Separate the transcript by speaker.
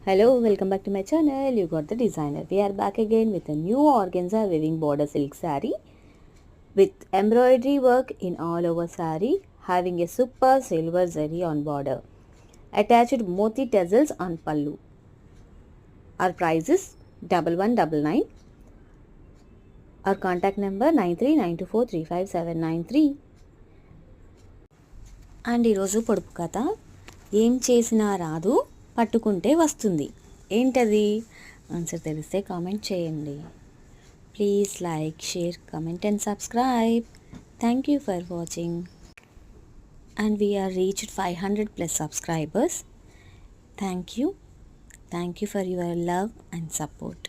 Speaker 1: Hello, welcome back to my channel. You got the designer. We are back again with a new organza weaving border silk saree with embroidery work in all over saree, having a super silver zari on border. Attached moti tassels on pallu. Our price is 1199. Our contact number 9392435793. And ఈరోజు పొడుపు కథ. ఏం చేసినా రాదు, పట్టుకుంటే వస్తుంది. ఏంటది? Answer తెలిస్తే కామెంట్ చేయండి. Please like, share, comment and subscribe. Thank you for watching. And we are reached 500+ subscribers. Thank you. Thank you for your love and support.